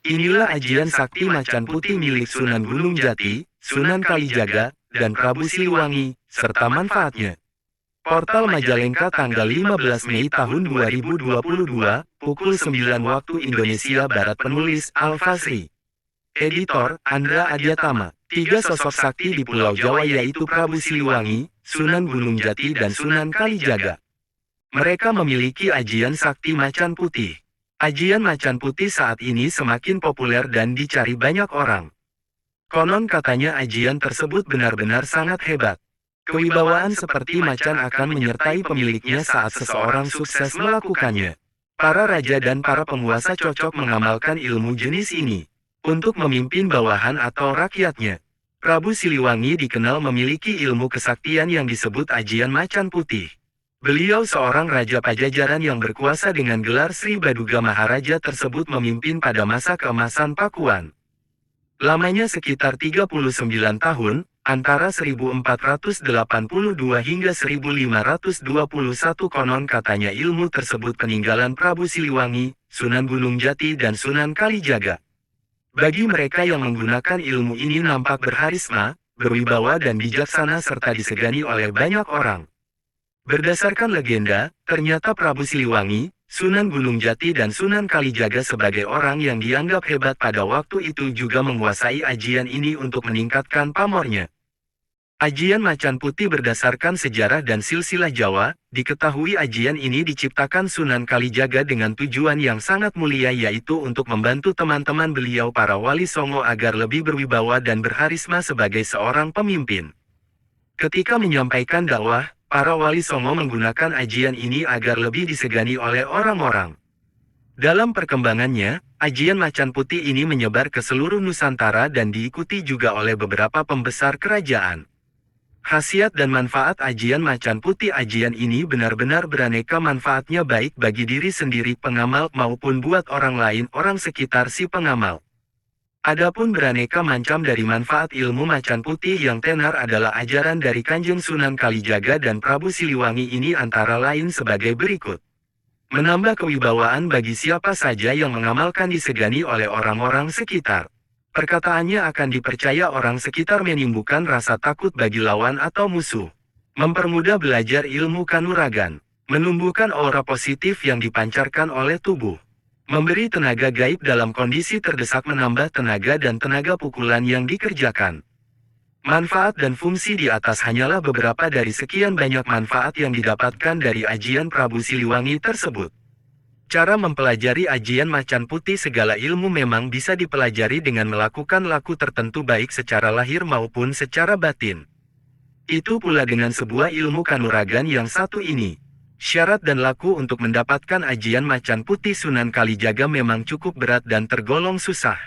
Inilah ajian sakti macan putih milik Sunan Gunung Jati, Sunan Kalijaga, dan Prabu Siliwangi, serta manfaatnya. Portal Majalengka tanggal 15 Mei tahun 2022, pukul 9 waktu Indonesia Barat. Penulis Al-Fasri. Editor Andra Adyatama. Tiga sosok sakti di Pulau Jawa yaitu Prabu Siliwangi, Sunan Gunung Jati dan Sunan Kalijaga. Mereka memiliki ajian sakti macan putih. Ajian macan putih saat ini semakin populer dan dicari banyak orang. Konon katanya ajian tersebut benar-benar sangat hebat. Kewibawaan seperti macan akan menyertai pemiliknya saat seseorang sukses melakukannya. Para raja dan para penguasa cocok mengamalkan ilmu jenis ini untuk memimpin bawahan atau rakyatnya. Prabu Siliwangi dikenal memiliki ilmu kesaktian yang disebut ajian macan putih. Beliau seorang raja Pajajaran yang berkuasa dengan gelar Sri Baduga Maharaja tersebut memimpin pada masa keemasan Pakuan. Lamanya sekitar 39 tahun, antara 1482 hingga 1521. Konon katanya ilmu tersebut peninggalan Prabu Siliwangi, Sunan Gunung Jati dan Sunan Kalijaga. Bagi mereka yang menggunakan ilmu ini nampak berharisma, berwibawa dan bijaksana serta disegani oleh banyak orang. Berdasarkan legenda, ternyata Prabu Siliwangi, Sunan Gunung Jati dan Sunan Kalijaga sebagai orang yang dianggap hebat pada waktu itu juga menguasai ajian ini untuk meningkatkan pamornya. Ajian macan putih berdasarkan sejarah dan silsilah Jawa, diketahui ajian ini diciptakan Sunan Kalijaga dengan tujuan yang sangat mulia yaitu untuk membantu teman-teman beliau para wali songo agar lebih berwibawa dan berharisma sebagai seorang pemimpin. Ketika menyampaikan dakwah, para wali songo menggunakan ajian ini agar lebih disegani oleh orang-orang. Dalam perkembangannya, ajian macan putih ini menyebar ke seluruh Nusantara dan diikuti juga oleh beberapa pembesar kerajaan. Khasiat dan manfaat ajian macan putih. Ajian ini benar-benar beraneka manfaatnya baik bagi diri sendiri pengamal maupun buat orang lain orang sekitar si pengamal. Adapun beraneka macam dari manfaat ilmu macan putih yang tenar adalah ajaran dari Kanjeng Sunan Kalijaga dan Prabu Siliwangi ini antara lain sebagai berikut. Menambah kewibawaan bagi siapa saja yang mengamalkan disegani oleh orang-orang sekitar. Perkataannya akan dipercaya orang sekitar menimbulkan rasa takut bagi lawan atau musuh. Mempermudah belajar ilmu kanuragan. Menumbuhkan aura positif yang dipancarkan oleh tubuh. Memberi tenaga gaib dalam kondisi terdesak menambah tenaga dan tenaga pukulan yang dikerjakan. Manfaat dan fungsi di atas hanyalah beberapa dari sekian banyak manfaat yang didapatkan dari ajian Prabu Siliwangi tersebut. Cara mempelajari ajian macan putih. Segala ilmu memang bisa dipelajari dengan melakukan laku tertentu baik secara lahir maupun secara batin. Itu pula dengan sebuah ilmu kanuragan yang satu ini. Syarat dan laku untuk mendapatkan ajian macan putih Sunan Kalijaga memang cukup berat dan tergolong susah.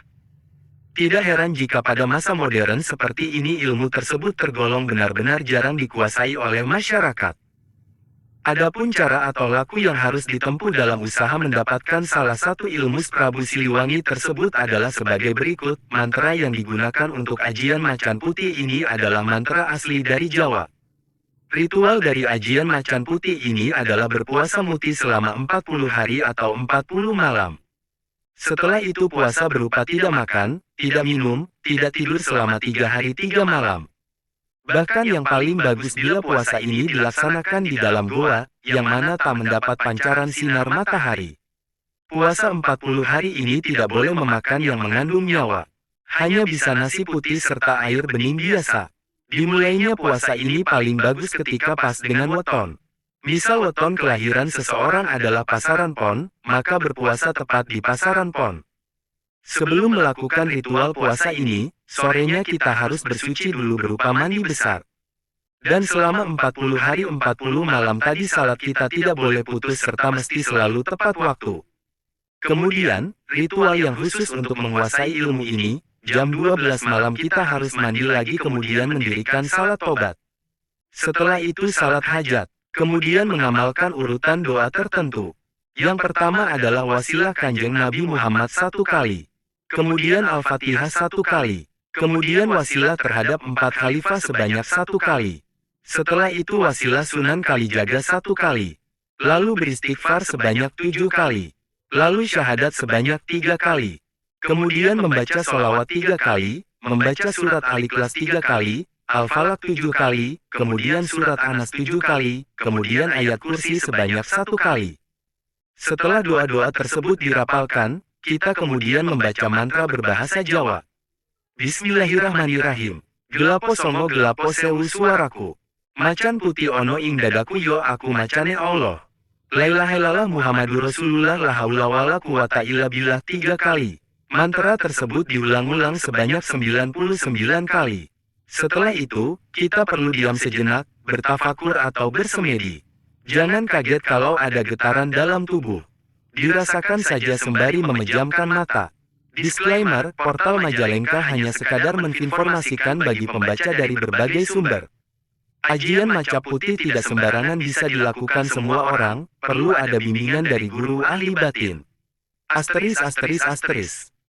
Tidak heran jika pada masa modern seperti ini ilmu tersebut tergolong benar-benar jarang dikuasai oleh masyarakat. Adapun cara atau laku yang harus ditempuh dalam usaha mendapatkan salah satu ilmu Prabu Siliwangi tersebut adalah sebagai berikut. Mantra yang digunakan untuk ajian macan putih ini adalah mantra asli dari Jawa. Ritual dari ajian macan putih ini adalah berpuasa muti selama 40 hari atau 40 malam. Setelah itu puasa berupa tidak makan, tidak minum, tidak tidur selama 3 hari 3 malam. Bahkan yang paling bagus bila puasa ini dilaksanakan di dalam goa, yang mana tak mendapat pancaran sinar matahari. Puasa 40 hari ini tidak boleh memakan yang mengandung nyawa. Hanya bisa nasi putih serta air bening biasa. Dimulainya puasa ini paling bagus ketika pas dengan weton. Misal weton kelahiran seseorang adalah Pasaran Pon, maka berpuasa tepat di Pasaran Pon. Sebelum melakukan ritual puasa ini, sorenya kita harus bersuci dulu berupa mandi besar. Dan selama 40 hari 40 malam tadi salat kita tidak boleh putus serta mesti selalu tepat waktu. Kemudian, ritual yang khusus untuk menguasai ilmu ini, jam 12 malam kita harus mandi lagi kemudian mendirikan salat tobat. Setelah itu salat hajat, kemudian mengamalkan urutan doa tertentu. Yang pertama adalah wasilah Kanjeng Nabi Muhammad 1 kali. Kemudian Al-Fatihah 1 kali. Kemudian wasilah terhadap 4 khalifah sebanyak 1 kali. Setelah itu wasilah Sunan Kalijaga 1 kali. Lalu beristighfar sebanyak 7 kali. Lalu syahadat sebanyak 3 kali. Kemudian membaca sholawat 3 kali, membaca surat Al-Ikhlas 3 kali, Al-Falaq 7 kali, kemudian surat An-Nas 7 kali, kemudian ayat kursi sebanyak 1 kali. Setelah doa-doa tersebut dirapalkan, kita kemudian membaca mantra berbahasa Jawa. Bismillahirrahmanirrahim. Gelapo songo gelapo sewu suaraku. Macan putih ono ing dadaku yo aku macane Allah. La ilaha illallah Muhammadur Rasulullah la haula wala quwata illa billah 3 kali. Mantra tersebut diulang-ulang sebanyak 99 kali. Setelah itu, kita perlu diam sejenak, bertafakur atau bersemedi. Jangan kaget kalau ada getaran dalam tubuh. Dirasakan saja sembari memejamkan mata. Disclaimer, portal Majalengka hanya sekadar menginformasikan bagi pembaca dari berbagai sumber. Ajian macap putih tidak sembarangan bisa dilakukan semua orang, perlu ada bimbingan dari guru ahli batin. Asteris.